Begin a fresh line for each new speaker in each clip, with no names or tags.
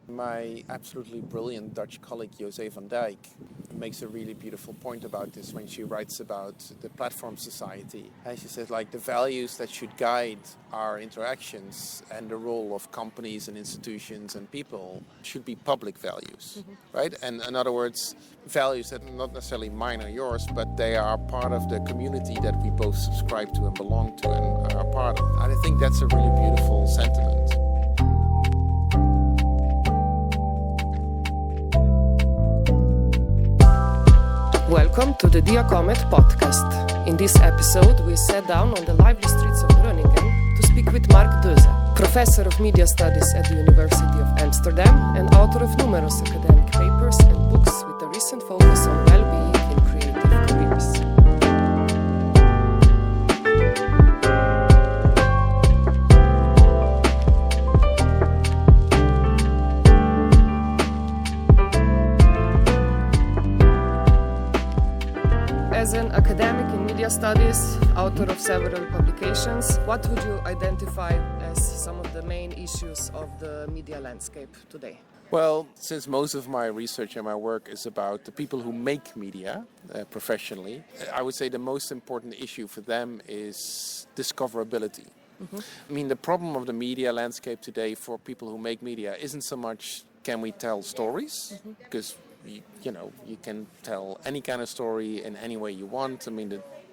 My absolutely brilliant Dutch colleague José van Dijk makes a really beautiful point about this when she writes about the platform society. And she says, like, the values that should guide our interactions and the role of companies and institutions and people should be public values, right? And in other words, values that are not necessarily mine or yours, but they are part of the community that we both subscribe to and belong to and are part of. And I think that's a really beautiful sentiment.
Welcome to the DIACOMET podcast. In this episode, we sat down on the lively streets of Groningen to speak with Mark Deuze, professor of media studies at the University of Amsterdam and author of numerous academic papers and books with a recent focus on well-being in creative careers. As an academic in media studies, author of several publications, what would you identify as some of the main issues of the media landscape today?
Well, since most of my research and my work is about the people who make media professionally, I would say the most important issue for them is discoverability. I mean, the problem of the media landscape today for people who make media isn't so much can we tell stories, because you can tell any kind of story in any way you want. I mean,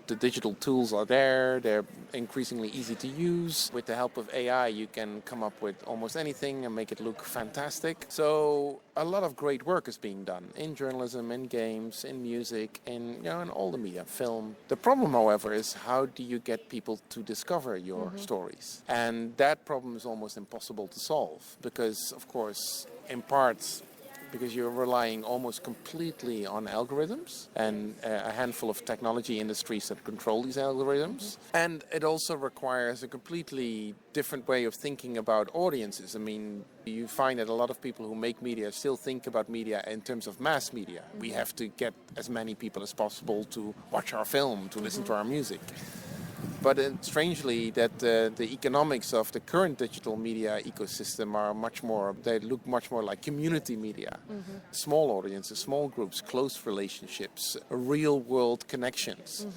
the digital tools are there. They're increasingly easy to use. With the help of AI, you can come up with almost anything and make it look fantastic. So a lot of great work is being done in journalism, in games, in music, in all the media, film. The problem, however, is how do you get people to discover your stories? And that problem is almost impossible to solve because, of course, in parts, because you're relying almost completely on algorithms and a handful of technology industries that control these algorithms. And it also requires a completely different way of thinking about audiences. I mean, you find that a lot of people who make media still think about media in terms of mass media. We have to get as many people as possible to watch our film, to listen to our music. But strangely, that the economics of the current digital media ecosystem they look much more like community media. Small audiences, small groups, close relationships, real world connections.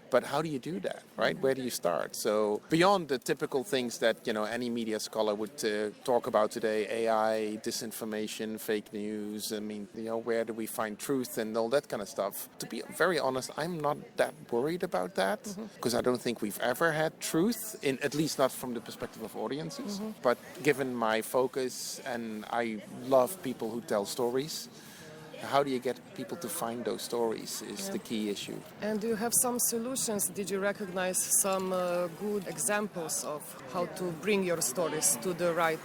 But how do you do that, right? Where do you start? So beyond the typical things that, any media scholar would talk about today, AI, disinformation, fake news, I mean, where do we find truth and all that kind of stuff? To be very honest, I'm not that worried about that because I don't think we've ever had truth, at least not from the perspective of audiences. But given my focus, and I love people who tell stories, how do you get people to find those stories is the key issue.
And do you have some solutions? Did you recognize some good examples of how to bring your stories to the right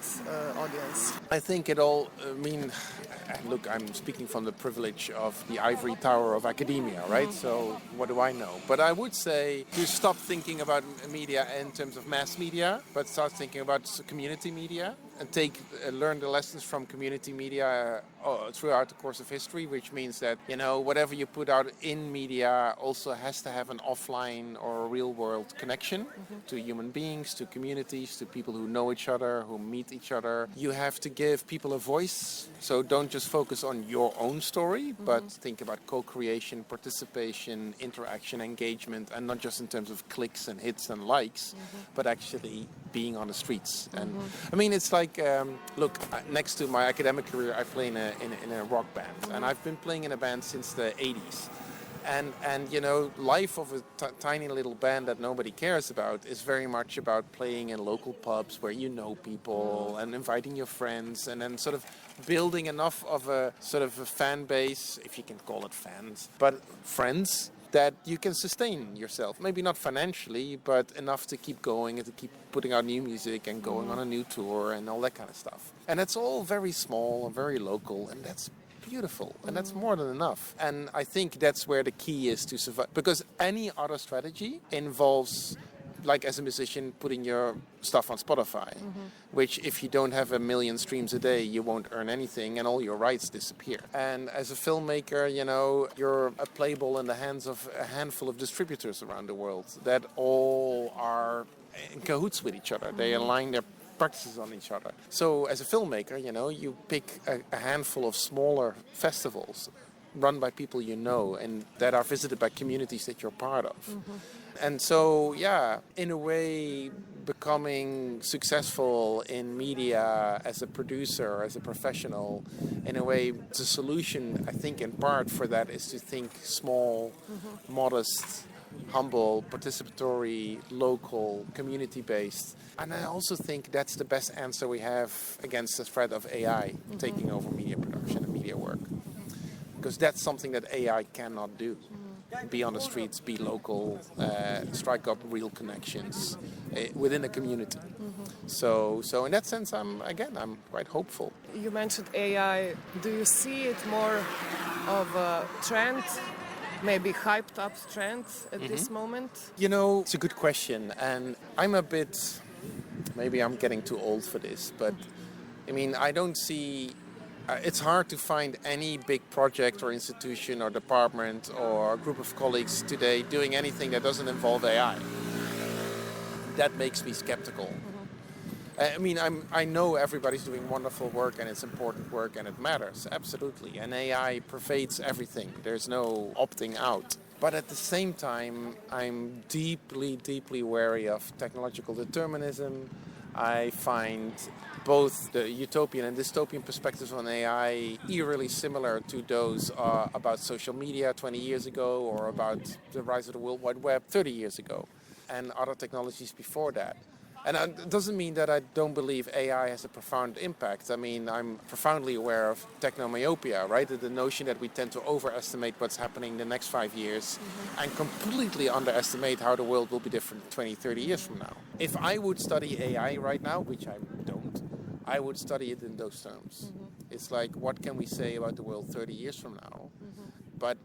audience?
I think look, I'm speaking from the privilege of the ivory tower of academia, right? So what do I know? But I would say to stop thinking about media in terms of mass media, but start thinking about community media and learn the lessons from community media throughout the course of history, which means that, whatever you put out in media also has to have an offline or a real world connection to human beings, to communities, to people who know each other, who meet each other. You have to give people a voice. So don't just focus on your own story, but think about co-creation, participation, interaction, engagement, and not just in terms of clicks and hits and likes, but actually being on the streets. And I mean, it's like, look, next to my academic career, I play in a rock band, and I've been playing in a band since the 80s. And life of a tiny little band that nobody cares about is very much about playing in local pubs where you know people and inviting your friends and then sort of building enough of a sort of a fan base, if you can call it fans, but friends, that you can sustain yourself. Maybe not financially, but enough to keep going and to keep putting out new music and going on a new tour and all that kind of stuff. And it's all very small and very local, and that's beautiful, and that's more than enough. And I think that's where the key is to survive, because any other strategy involves, like as a musician, putting your stuff on Spotify, which if you don't have 1 million streams a day, you won't earn anything and all your rights disappear. And as a filmmaker, you're a playball in the hands of a handful of distributors around the world that all are in cahoots with each other. They align their practices on each other. So as a filmmaker, you pick a handful of smaller festivals run by people you know and that are visited by communities that you're part of. And so, in a way, becoming successful in media as a producer, as a professional, in a way, the solution, I think, in part for that is to think small, modest, humble, participatory, local, community-based. And I also think that's the best answer we have against the threat of AI taking over media production and media work. Because that's something that AI cannot do. Be on the streets, be local, strike up real connections within a community. So in that sense, I'm quite hopeful.
You mentioned AI. Do you see it more of a trend, maybe hyped up trend at this moment?
It's a good question, and I'm a bit, maybe I'm getting too old for this, but I don't see. It's hard to find any big project or institution or department or group of colleagues today doing anything that doesn't involve AI. That makes me skeptical. I know everybody's doing wonderful work and it's important work and it matters, absolutely. And AI pervades everything. There's no opting out. But at the same time, I'm deeply, deeply wary of technological determinism. I find both the utopian and dystopian perspectives on AI eerily similar to those about social media 20 years ago or about the rise of the World Wide Web 30 years ago and other technologies before that. And it doesn't mean that I don't believe AI has a profound impact. I'm profoundly aware of technomyopia, right? The notion that we tend to overestimate what's happening in the next 5 years and completely underestimate how the world will be different 20, 30 years from now. If I would study AI right now, which I don't, I would study it in those terms. It's like, what can we say about the world 30 years from now? But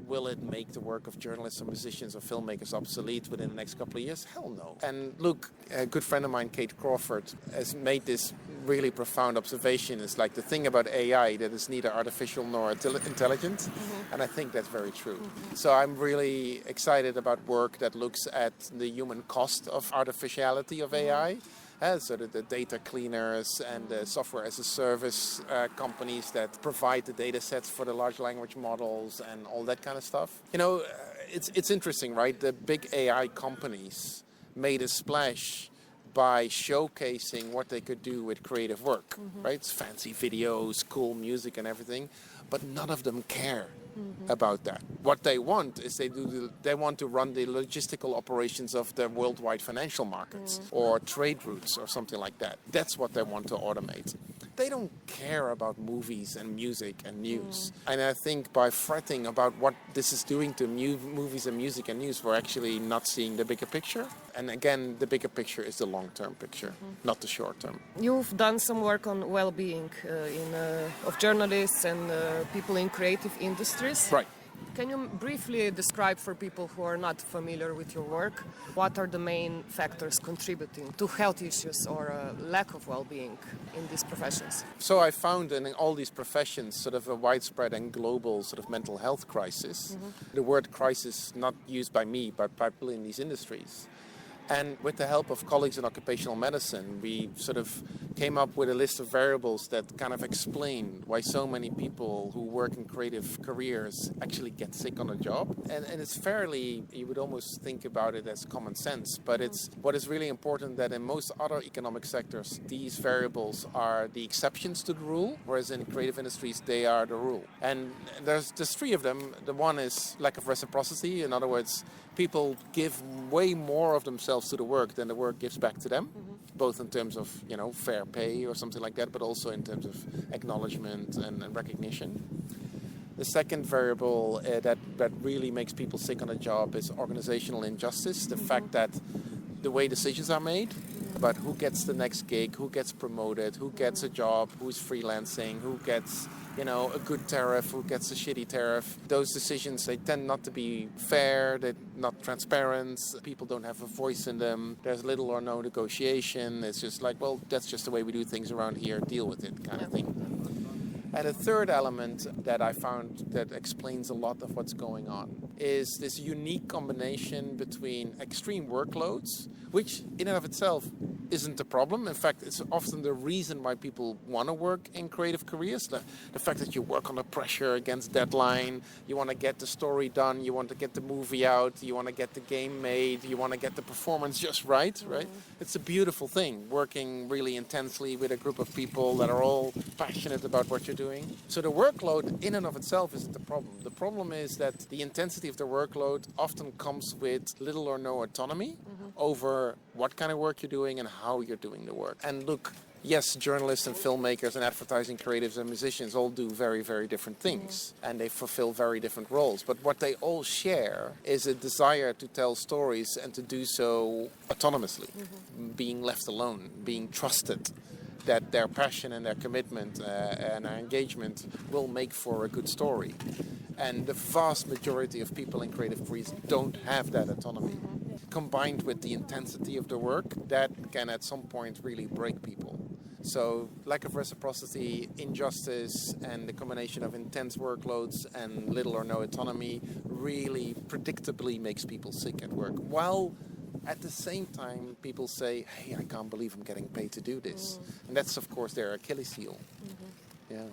will it make the work of journalists or musicians or filmmakers obsolete within the next couple of years? Hell no. And look, a good friend of mine, Kate Crawford, has made this really profound observation. It's like the thing about AI that is neither artificial nor intelligent. And I think that's very true. So I'm really excited about work that looks at the human cost of artificiality of AI. So the data cleaners and the software as a service companies that provide the data sets for the large language models and all that kind of stuff. It's interesting, right? The big AI companies made a splash by showcasing what they could do with creative work, right? It's fancy videos, cool music and everything, but none of them care about that. What they want is they want to run the logistical operations of the worldwide financial markets or trade routes or something like that. That's what they want to automate. They don't care about movies and music and news. And I think by fretting about what this is doing to movies and music and news, we're actually not seeing the bigger picture. And again, the bigger picture is the long-term picture, not the short-term.
You've done some work on well-being of journalists and people in creative industries.
Right.
Can you briefly describe for people who are not familiar with your work, what are the main factors contributing to health issues or lack of well-being in these professions?
So I found in all these professions sort of a widespread and global sort of mental health crisis. The word crisis not used by me, but by people in these industries. And with the help of colleagues in occupational medicine, we sort of came up with a list of variables that kind of explain why so many people who work in creative careers actually get sick on a job. And it's fairly, you would almost think about it as common sense, but it's what is really important that in most other economic sectors, these variables are the exceptions to the rule, whereas in creative industries, they are the rule. And there's three of them. The one is lack of reciprocity. In other words, people give way more of themselves to the work than the work gives back to them, both in terms of, fair pay or something like that, but also in terms of acknowledgement and recognition. The second variable that really makes people sick on a job is organizational injustice, the fact that the way decisions are made, but who gets the next gig, who gets promoted, who gets a job, who's freelancing, who gets a good tariff, who gets a shitty tariff. Those decisions, they tend not to be fair, they're not transparent, people don't have a voice in them, there's little or no negotiation, it's just like, well, that's just the way we do things around here, deal with it kind of thing. And a third element that I found that explains a lot of what's going on is this unique combination between extreme workloads, which in and of itself isn't the problem. In fact, it's often the reason why people want to work in creative careers. The fact that you work under pressure against deadline, you want to get the story done, you want to get the movie out, you want to get the game made, you want to get the performance just right, right? It's a beautiful thing, working really intensely with a group of people that are all passionate about what you're doing. So the workload in and of itself isn't the problem. The problem is that the intensity of the workload often comes with little or no autonomy over what kind of work you're doing and how you're doing the work. And look, yes, journalists and filmmakers and advertising creatives and musicians all do very, very different things, and they fulfill very different roles. But what they all share is a desire to tell stories and to do so autonomously, being left alone, being trusted that their passion and their commitment and their engagement will make for a good story. And the vast majority of people in creative careers don't have that autonomy. Combined with the intensity of the work, that can at some point really break people. So lack of reciprocity, injustice, and the combination of intense workloads and little or no autonomy really predictably makes people sick at work. While at the same time, people say, hey, I can't believe I'm getting paid to do this. And that's, of course, their Achilles heel. Yeah.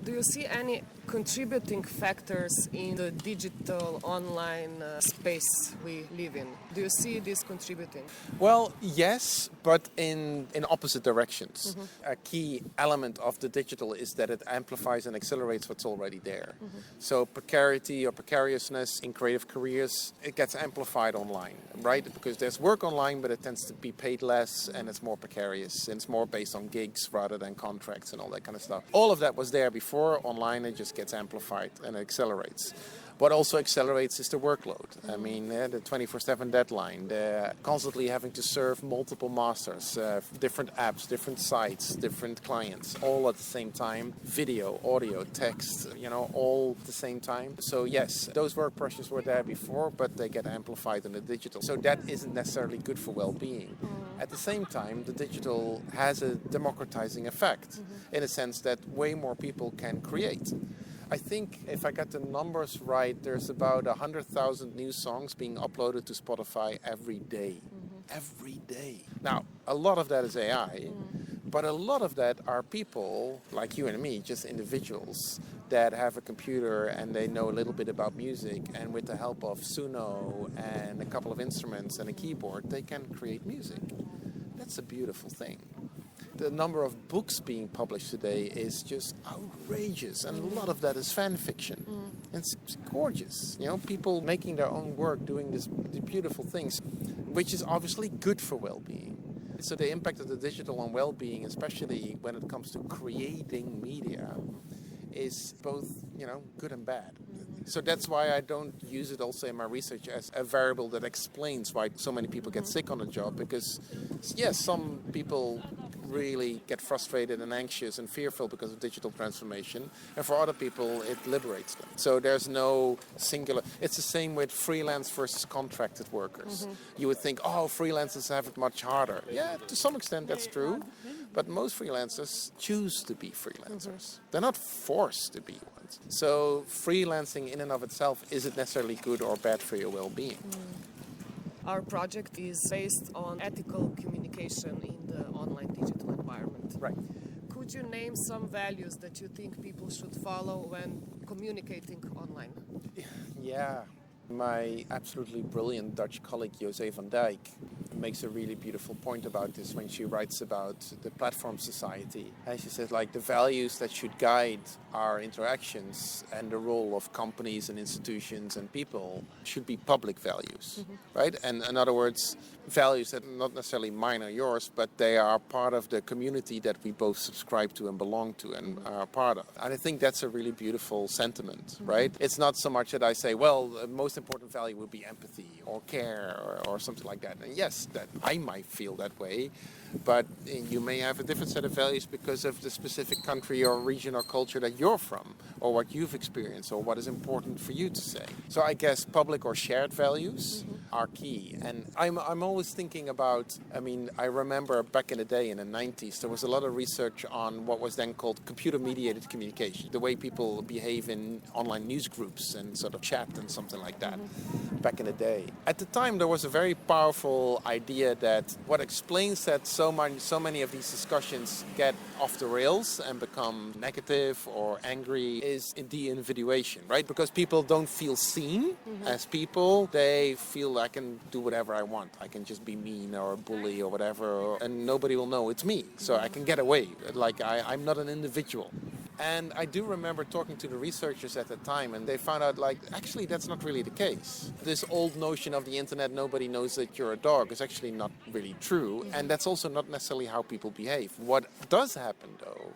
Do you see any contributing factors in the digital online space we live in? Do you see this contributing?
Well, yes, but in opposite directions. A key element of the digital is that it amplifies and accelerates what's already there. So precarity or precariousness in creative careers, it gets amplified online, right? Because there's work online, but it tends to be paid less and it's more precarious and it's more based on gigs rather than contracts and all that kind of stuff. All of that was there before. Online, it just gets amplified and accelerates. What also accelerates is the workload. I mean, the 24/7 deadline, the constantly having to serve multiple masters, different apps, different sites, different clients, all at the same time. Video, audio, text, all at the same time. So yes, those work pressures were there before, but they get amplified in the digital. So that isn't necessarily good for well-being. At the same time, the digital has a democratizing effect in a sense that way more people can create. I think if I got the numbers right, there's about 100,000 new songs being uploaded to Spotify every day. Every day. Now, a lot of that is AI, but a lot of that are people like you and me, just individuals that have a computer and they know a little bit about music, and with the help of Suno and a couple of instruments and a keyboard, they can create music. That's a beautiful thing. The number of books being published today is just outrageous, and a lot of that is fan fiction. It's gorgeous, people making their own work, doing these beautiful things, which is obviously good for well-being. So the impact of the digital on well-being, especially when it comes to creating media, is both, good and bad. So that's why I don't use it also in my research as a variable that explains why so many people get sick on the job, because yes, some people really get frustrated and anxious and fearful because of digital transformation, and for other people it liberates them. So there's no singular. It's the same with freelance versus contracted workers. You would think, freelancers have it much harder. Yeah, to some extent that's true, but most freelancers choose to be freelancers. They're not forced to be ones. So freelancing in and of itself isn't necessarily good or bad for your well-being.
Our project is based on ethical communication in the online digital environment.
Right.
Could you name some values that you think people should follow when communicating online?
Yeah. My absolutely brilliant Dutch colleague José van Dijk makes a really beautiful point about this when she writes about the platform society. And she says, the values that should guide our interactions and the role of companies and institutions and people should be public values, right? And in other words, values that are not necessarily mine or yours, but they are part of the community that we both subscribe to and belong to and are part of. And I think that's a really beautiful sentiment, right? It's not so much that I say, the most important value would be empathy or care or something like that. And yes, that I might feel that way, but you may have a different set of values because of the specific country or region or culture that you're from, or what you've experienced, or what is important for you to say. So I guess public or shared values are key. And I'm always thinking about, I remember back in the day in the 90s, there was a lot of research on what was then called computer-mediated communication, the way people behave in online news groups and sort of chat and something like that back in the day. At the time, there was a very powerful idea that what explains that so many of these discussions get off the rails and become negative or angry is in the individuation, right? Because people don't feel seen as people. They feel I can do whatever I want. I can just be mean or a bully or whatever, and nobody will know it's me. So I can get away. Like I'm not an individual. And I do remember talking to the researchers at the time, and they found out, like, actually that's not really the case. This old notion of the internet, nobody knows that you're a dog, is actually not really true. And that's also not necessarily how people behave. What does happen, though,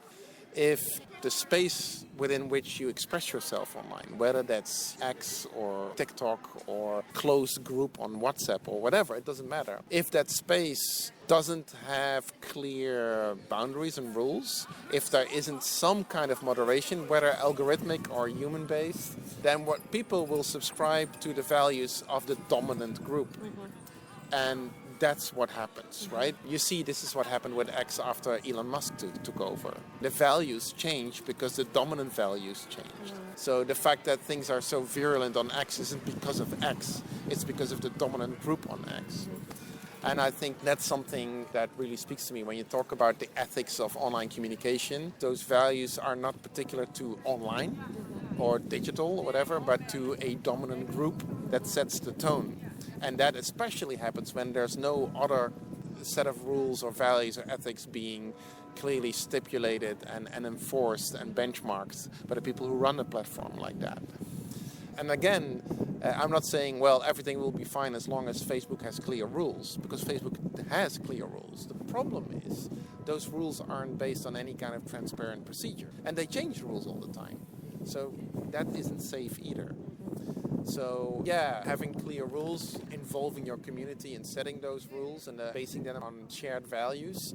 if the space within which you express yourself online, whether that's X or TikTok or closed group on WhatsApp or whatever, it doesn't matter. If that space doesn't have clear boundaries and rules, if there isn't some kind of moderation, whether algorithmic or human-based, then what people will subscribe to the values of the dominant group. And that's what happens, right? You see, this is what happened with X after Elon Musk took over. The values changed because the dominant values changed. So the fact that things are so virulent on X isn't because of X, it's because of the dominant group on X. And I think that's something that really speaks to me when you talk about the ethics of online communication. Those values are not particular to online or digital or whatever, but to a dominant group that sets the tone. And that especially happens when there's no other set of rules or values or ethics being clearly stipulated and enforced and benchmarked by the people who run a platform like that. And again, I'm not saying, well, everything will be fine as long as Facebook has clear rules, because Facebook has clear rules. The problem is those rules aren't based on any kind of transparent procedure. And they change rules all the time. So that isn't safe either. So yeah, having clear rules involving your community and setting those rules and basing them on shared values,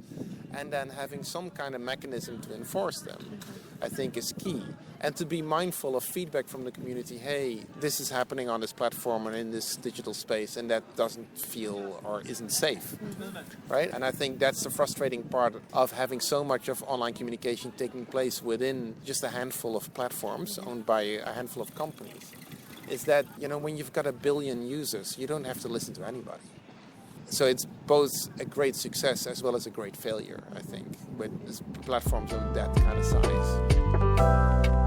and then having some kind of mechanism to enforce them, I think is key. And to be mindful of feedback from the community. Hey, this is happening on this platform and in this digital space, and that doesn't feel or isn't safe, right? And I think that's the frustrating part of having so much of online communication taking place within just a handful of platforms owned by a handful of companies. Is that, when you've got 1 billion users, you don't have to listen to anybody. So it's both a great success as well as a great failure, I think, with platforms of that kind of size.